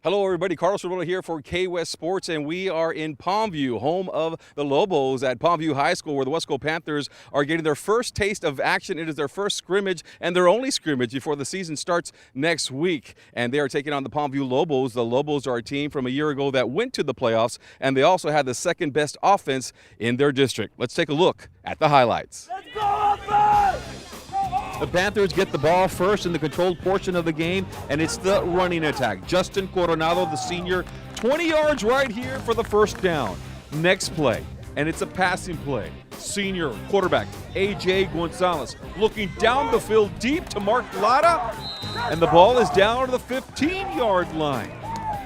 Hello, everybody. Carlos Robledo here for KWES Sports, and we are in Palmview, home of the Lobos at Palmview High School, where the Weslaco Panthers are getting their first taste of action. It is their first scrimmage and their only scrimmage before the season starts next week. And they are taking on the Palmview Lobos. The Lobos are a team from a year ago that went to the playoffs, and they also had the second best offense in their district. Let's take a look at the highlights. Let's go offense! The Panthers get the ball first in the controlled portion of the game, and it's the running attack. Justin Coronado, the senior, 20 yards right here for the first down. Next play, and it's a passing play. Senior quarterback A.J. Gonzalez looking down the field deep to Mark Lada, and the ball is down to the 15-yard line.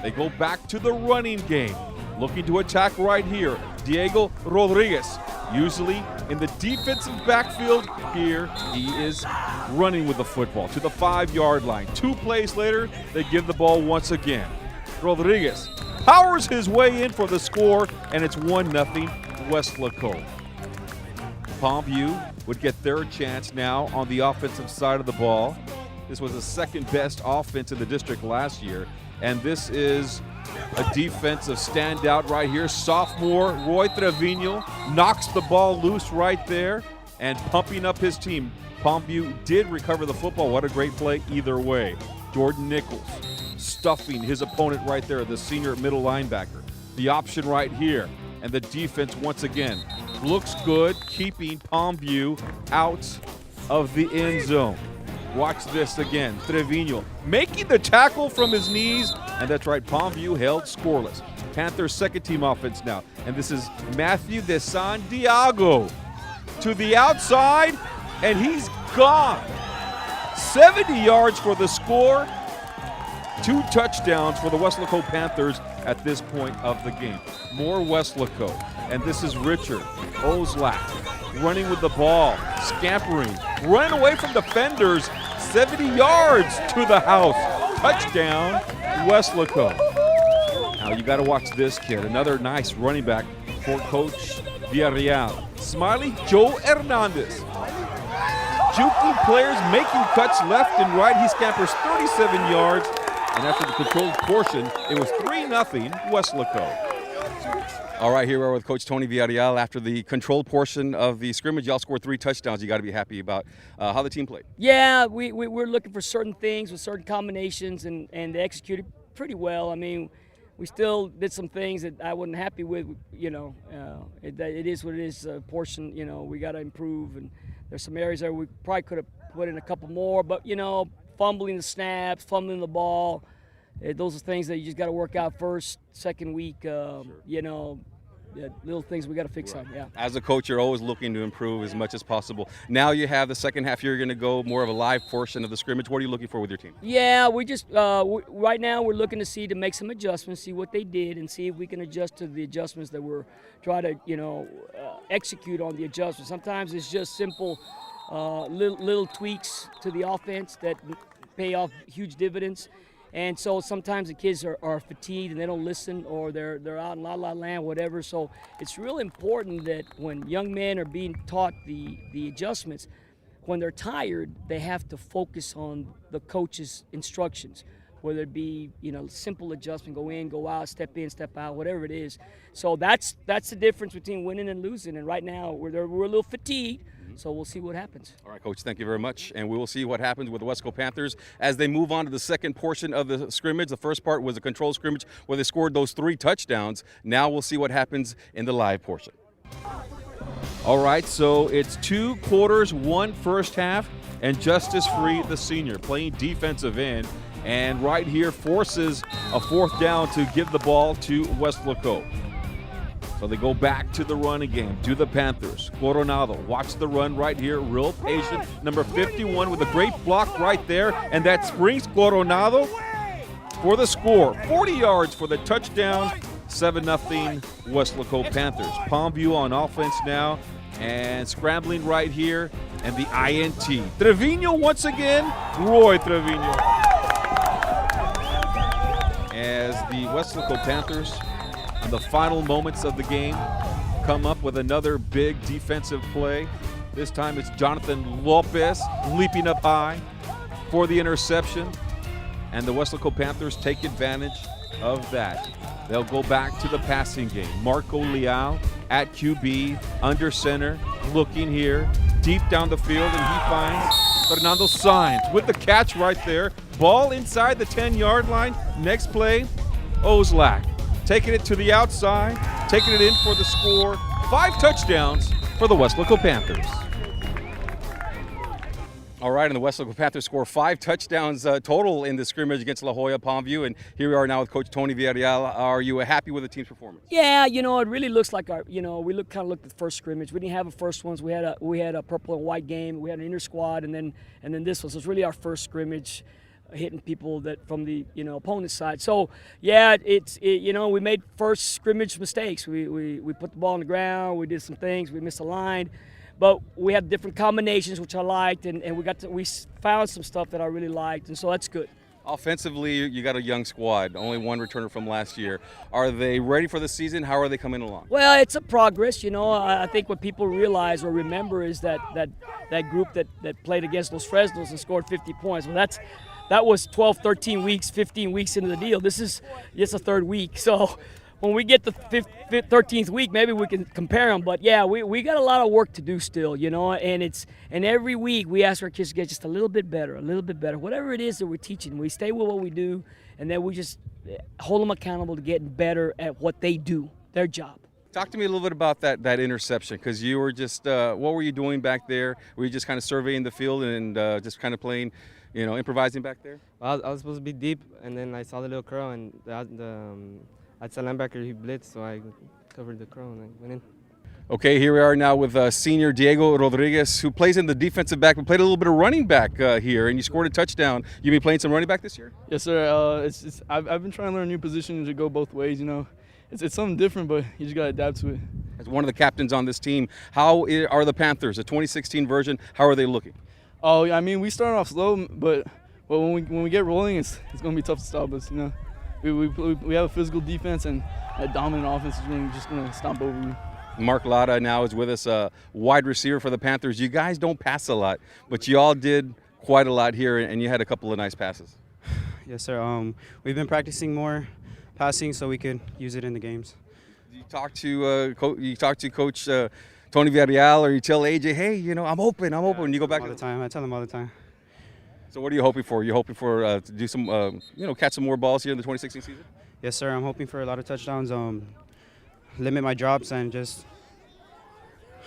They go back to the running game, looking to attack right here. Diego Rodriguez, usually in the defensive backfield. Here he is running with the football to the 5-yard line. 2 plays later, they give the ball once again. Rodriguez powers his way in for the score, and it's 1-0 Weslaco. Palmview would get their chance now on the offensive side of the ball. This was the second best offense in the district last year, and this is a defensive standout right here. Sophomore Roy Trevino knocks the ball loose right there and pumping up his team. Palmview did recover the football. What a great play either way. Jordan Nichols stuffing his opponent right there, the senior middle linebacker. The option right here, and the defense once again looks good, keeping Palmview out of the end zone. Watch this again. Trevino making the tackle from his knees, and that's right, Palmview held scoreless. Panthers' second-team offense now, and this is Matthew De San Diego to the outside, and he's gone. 70 yards for the score. 2 touchdowns for the Weslaco Panthers at this point of the game. More Weslaco, and this is Richard Oslak running with the ball, scampering, running away from defenders, 70 yards to the house. Touchdown, Weslaco. Now you got to watch this kid. Another nice running back for Coach Villarreal. Smiley Joe Hernandez. Juking players, making cuts left and right. He scampers 37 yards. And after the controlled portion, it was 3-0 Weslaco. All right, here we are with Coach Tony Villarreal. After the controlled portion of the scrimmage, y'all scored 3 touchdowns. You got to be happy about how the team played. Yeah, we're looking for certain things with certain combinations, and they executed pretty well. I mean, we still did some things that I wasn't happy with. You know, it is what it is. Portion, you know, we got to improve, and there's some areas there we probably could have put in a couple more. But you know, fumbling the snaps, fumbling the ball. Those are things that you just got to work out first, second week. Sure. You know, little things we got to fix on. Yeah. As a coach, you're always looking to improve as much as possible. Now you have the second half. You're going to go more of a live portion of the scrimmage. What are you looking for with your team? Yeah, we just right now we're looking to make some adjustments, see what they did, and see if we can adjust to the adjustments that we're trying to execute on the adjustments. Sometimes it's just simple little tweaks to the offense that pay off huge dividends. And so sometimes the kids are fatigued and they don't listen, or they're out in la-la land, whatever. So it's real important that when young men are being taught the adjustments, when they're tired, they have to focus on the coach's instructions, whether it be simple adjustment, go in, go out, step in, step out, whatever it is. So that's the difference between winning and losing. And right now we're a little fatigued. So we'll see what happens. All right, Coach, thank you very much. And we will see what happens with the Weslaco Panthers as they move on to the second portion of the scrimmage. The first part was a control scrimmage where they scored those 3 touchdowns. Now we'll see what happens in the live portion. All right, so it's 2 quarters, 1 first half, and Justice Free, the senior, playing defensive end. And right here forces a 4th down to give the ball to Weslaco. So they go back to the running game, to the Panthers. Coronado, watch the run right here, real patient. Number 51 with a great block right there, and that springs Coronado for the score. 40 yards for the touchdown, 7-0 Weslaco Panthers. Palmview on offense now, and scrambling right here, and the INT. Trevino once again, Roy Trevino. As the Weslaco Panthers, in the final moments of the game, come up with another big defensive play. This time it's Jonathan Lopez leaping up high for the interception. and the Weslaco Panthers take advantage of that. They'll go back to the passing game. Marco Leal at QB, under center, looking here, deep down the field, and he finds Fernando Sainz with the catch right there. Ball inside the 10-yard line. Next play, Weslaco taking it to the outside, taking it in for the score. 5 touchdowns for the Weslaco Panthers. All right, and the Weslaco Panthers score 5 touchdowns total in the scrimmage against La Jolla Palmview, and here we are now with Coach Tony Villarreal. Are you happy with the team's performance? Yeah, it really looks like we kind of looked at the first scrimmage. We didn't have a first ones. We had a purple and white game. We had an inter squad, and then this one. So it's really our first scrimmage, hitting people that from the opponent's side. So yeah, we made first scrimmage mistakes. We put the ball on the ground. We did some things. We misaligned. But we had different combinations, which I liked, and we found some stuff that I really liked, and so that's good. Offensively, you got a young squad, only one returner from last year. Are they ready for the season? How are they coming along? Well, it's a progress. I think what people realize or remember is that group that played against Los Fresnos and scored 50 points. Well, that was 12, 13 weeks, 15 weeks into the deal. This is just a third week, so when we get the 13th week, maybe we can compare them. But yeah, we got a lot of work to do still, and every week we ask our kids to get just a little bit better, whatever it is that we're teaching. We stay with what we do, and then we just hold them accountable to getting better at what they do, their job. Talk to me a little bit about that interception, because you were just, what were you doing back there? Were you just kind of surveying the field and just kind of playing, improvising back there? Well, I was supposed to be deep, and then I saw the little curl, and I'd say linebacker, he blitzed, so I covered the curl and I went in. Okay, here we are now with senior Diego Rodriguez, who plays in the defensive back, but played a little bit of running back here, and you scored a touchdown. You been playing some running back this year? Yes, sir. I've been trying to learn new positions to go both ways. It's something different, but you just got to adapt to it. As one of the captains on this team, how are the Panthers, the 2016 version, how are they looking? Oh, I mean, we started off slow, but when we get rolling, it's going to be tough to stop us. We have a physical defense, and a dominant offense is really just going to stomp over you. Mark Lara now is with us, a wide receiver for the Panthers. You guys don't pass a lot, but you all did quite a lot here, and you had a couple of nice passes. Yes, sir. We've been practicing more passing so we could use it in the games. You talk to Coach Tony Villarreal, or you tell AJ, hey, I'm open, and you go back all the time. I tell them all the time. So what are you hoping for? You're hoping for to do some, catch some more balls here in the 2016 season? Yes, sir. I'm hoping for a lot of touchdowns, limit my drops, and just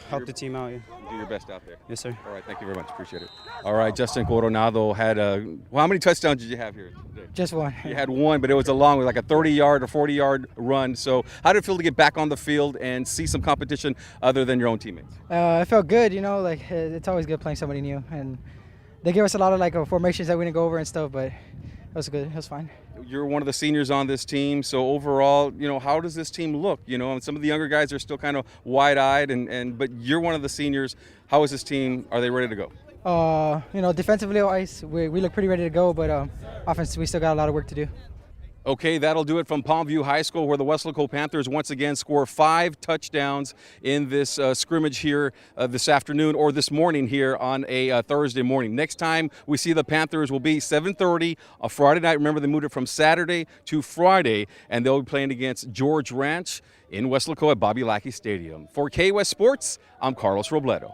help the team out. Yeah. Do your best out there. Yes, sir. All right, thank you very much. Appreciate it. All right, Justin Coronado had how many touchdowns did you have here today? Just one. You had one, but it was a long, like a 30-yard or 40-yard run. So how did it feel to get back on the field and see some competition other than your own teammates? It felt good, it's always good playing somebody new, and they gave us a lot of formations that we didn't go over and stuff, but it was good. It was fine. You're one of the seniors on this team, so overall, how does this team look? And some of the younger guys are still kind of wide-eyed, but you're one of the seniors. How is this team? Are they ready to go? Defensively, we look pretty ready to go, but offense, we still got a lot of work to do. Okay, that'll do it from Palmview High School, where the Weslaco Panthers once again score 5 touchdowns in this scrimmage here this afternoon, or this morning here on a Thursday morning. Next time we see the Panthers will be 7:30 on Friday night. Remember, they moved it from Saturday to Friday, and they'll be playing against George Ranch in Weslaco at Bobby Lackey Stadium. For KWES Sports, I'm Carlos Robledo.